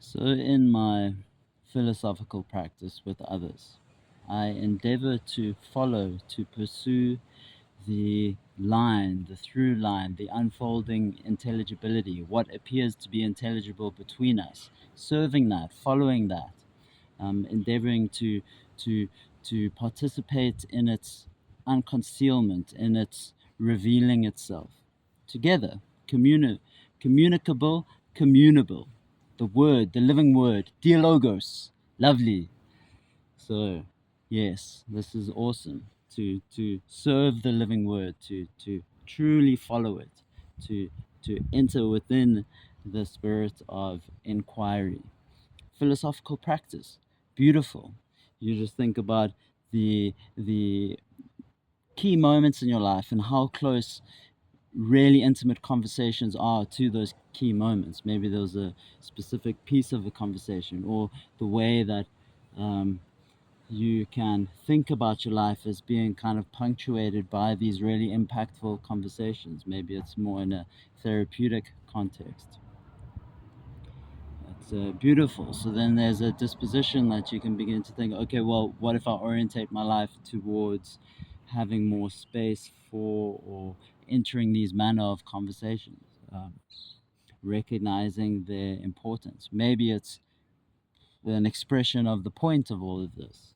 So, in my philosophical practice with others, I endeavor to follow, to pursue the line, the through line, the unfolding intelligibility, what appears to be intelligible between us, serving that, following that, endeavoring to to participate in its unconcealment, in its revealing itself. Together, communicable, communable. The word, the living word, Dialogos, lovely. So, yes, this is awesome to serve the living word, to truly follow it, to to enter within the spirit of inquiry. Philosophical practice, beautiful. You just think about the key moments in your life and how close really intimate conversations are to those key moments. Maybe there was a specific piece of a conversation, or the way that um, you can think about your life as being kind of punctuated by these really impactful conversations. Maybe it's more in a therapeutic context. It's beautiful. So then there's a disposition that you can begin to think, okay, well, what if I orientate my life towards having more space for or entering these manner of conversations, recognizing their importance. Maybe it's an expression of the point of all of this.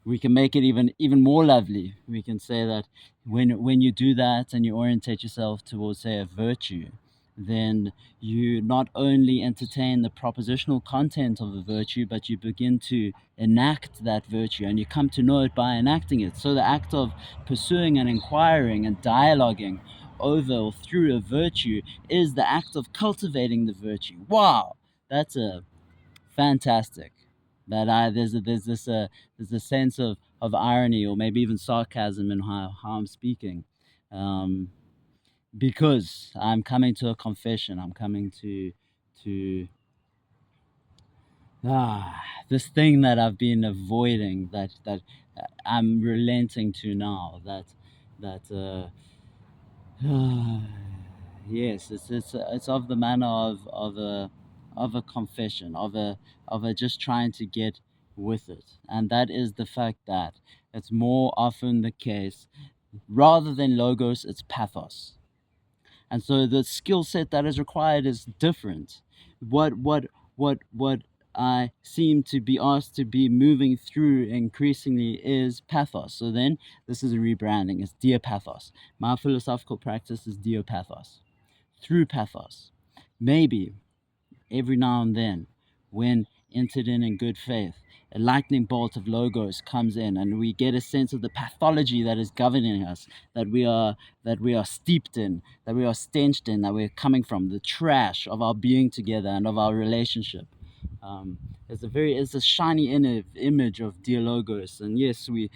We can make it even more lovely. We can say that when you do that and you orientate yourself towards, say, a virtue, then you not only entertain the propositional content of the virtue, but you begin to enact that virtue, and you come to know it by enacting it. So the act of pursuing and inquiring and dialoguing over or through a virtue is the act of cultivating the virtue. Wow, that's a fantastic. That I there's a sense of irony, or maybe even sarcasm in how I'm speaking, um, because I'm coming to a confession. I'm coming to this thing that I've been avoiding, that I'm relenting to now. That yes, it's of the manner of a confession, of a just trying to get with it, and that is the fact that it's more often the case, rather than logos, it's pathos, and so the skill set that is required is different. What I seem to be asked to be moving through increasingly is pathos. So then this is a rebranding. It's Dia-pathos. My philosophical practice is Dia-pathos. Through pathos. Maybe every now and then, when entered in good faith, a lightning bolt of logos comes in, and we get a sense of the pathology that is governing us, that we are steeped in, that we are stenched in, that we're coming from, the trash of our being together and of our relationship. It's a shiny image of Dialogos, and yes, we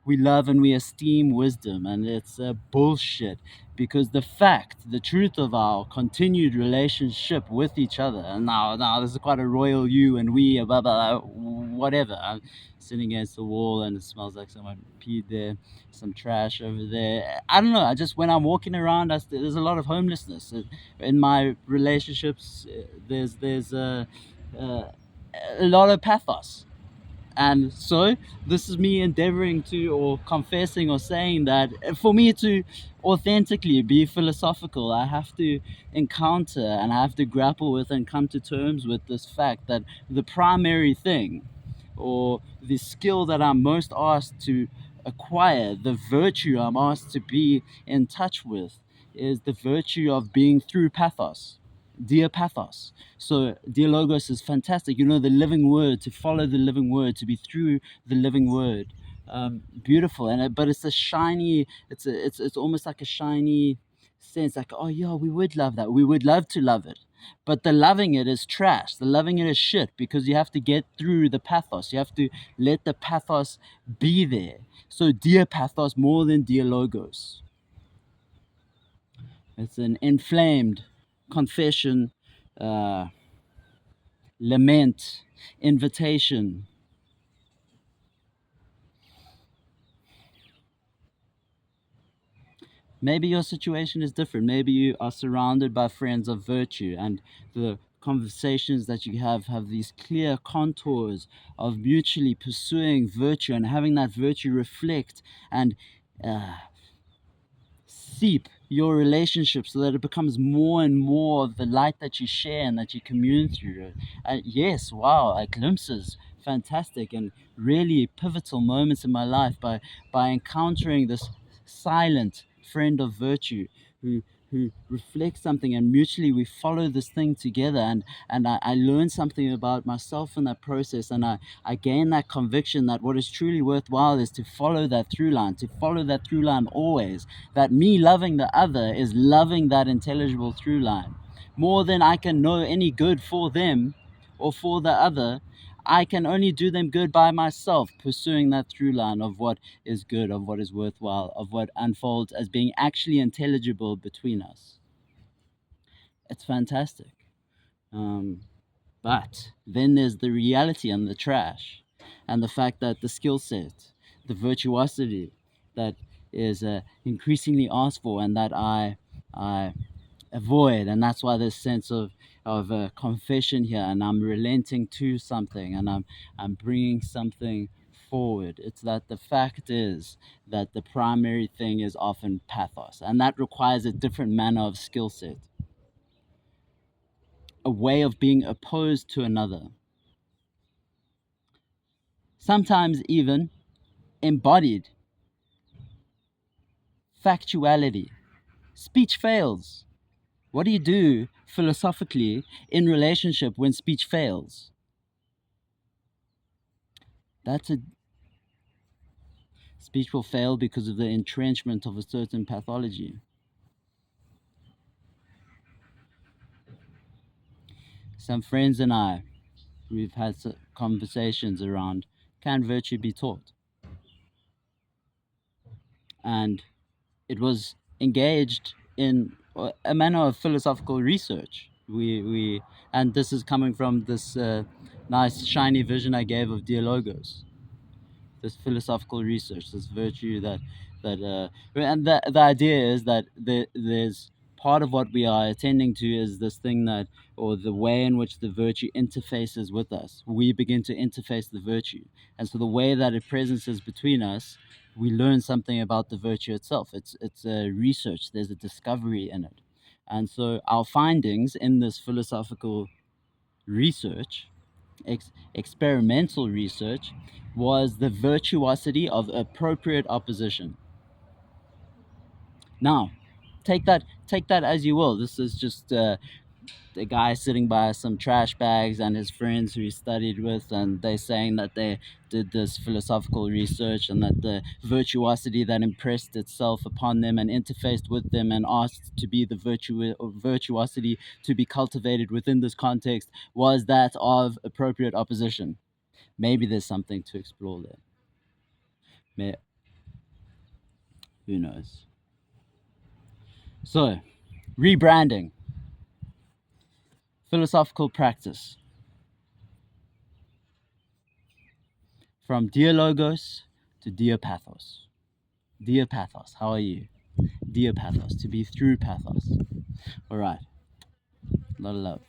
love and we esteem wisdom, and it's bullshit, because the truth of our continued relationship with each other, and now this is quite a royal you and we, blah, blah, blah, whatever. I'm sitting against the wall and it smells like someone peed there, some trash over there. I don't know. I just when I'm walking around, there's a lot of homelessness in my relationships. There's a lot of pathos, and so this is me endeavoring to, or confessing, or saying that for me to authentically be philosophical, I have to encounter and I have to grapple with and come to terms with this fact that the primary thing, or the skill that I'm most asked to acquire, the virtue I'm asked to be in touch with, is the virtue of being through pathos. Dia-pathos. So Dialogos is fantastic. The living word, to follow the living word, to be through the living word. Beautiful, but it's a shiny. It's almost like a shiny sense. Like, oh yeah, we would love that. We would love to love it. But the loving it is trash. The loving it is shit, because you have to get through the pathos. You have to let the pathos be there. So Dia-pathos more than Dialogos. It's an inflamed confession, uh, lament, invitation. Maybe your situation is different. Maybe you are surrounded by friends of virtue, and the conversations that you have these clear contours of mutually pursuing virtue and having that virtue reflect and uh, seep your relationship so that it becomes more and more of the light that you share and that you commune through. Yes, wow, glimpses, fantastic, and really pivotal moments in my life by encountering this silent friend of virtue who reflects something, and mutually we follow this thing together, and I learn something about myself in that process, and I gain that conviction that what is truly worthwhile is to follow that through line, to follow that through line always, that me loving the other is loving that intelligible through line. More than I can know any good for them or for the other, I can only do them good by myself, pursuing that through line of what is good, of what is worthwhile, of what unfolds as being actually intelligible between us. It's fantastic. Um, but then there's the reality and the trash, and the fact that the skill set, the virtuosity that is increasingly asked for, and that I avoid, and that's why this sense of confession here, and I'm relenting to something, and I'm bringing something forward. It's that the fact is that the primary thing is often pathos, and that requires a different manner of skill set, a way of being opposed to another, sometimes even embodied factuality. Speech fails. What do you do philosophically in relationship when speech fails? That's a Speech will fail because of the entrenchment of a certain pathology. Some friends and I, we've had conversations around, can virtue be taught? And it was engaged in a manner of philosophical research. And this is coming from this nice shiny vision I gave of Dialogos, this philosophical research, this virtue and the idea is that there's part of what we are attending to is this thing that, or the way in which the virtue interfaces with us. We begin to interface the virtue, and so the way that it presences between us, we learn something about the virtue itself. It's a research. There's a discovery in it, and so our findings in this philosophical research, experimental research, was the virtuosity of appropriate opposition. Now, take that as you will. This is just a guy sitting by some trash bags and his friends who he studied with, and they saying that they did this philosophical research, and that the virtuosity that impressed itself upon them and interfaced with them and asked to be the virtuosity to be cultivated within this context was that of appropriate opposition. Maybe there's something to explore there. Who knows? So, rebranding, philosophical practice, from Dialogos to Dia-pathos. Dia-pathos, how are you? Dia-pathos, to be through pathos. All right, a lot of love.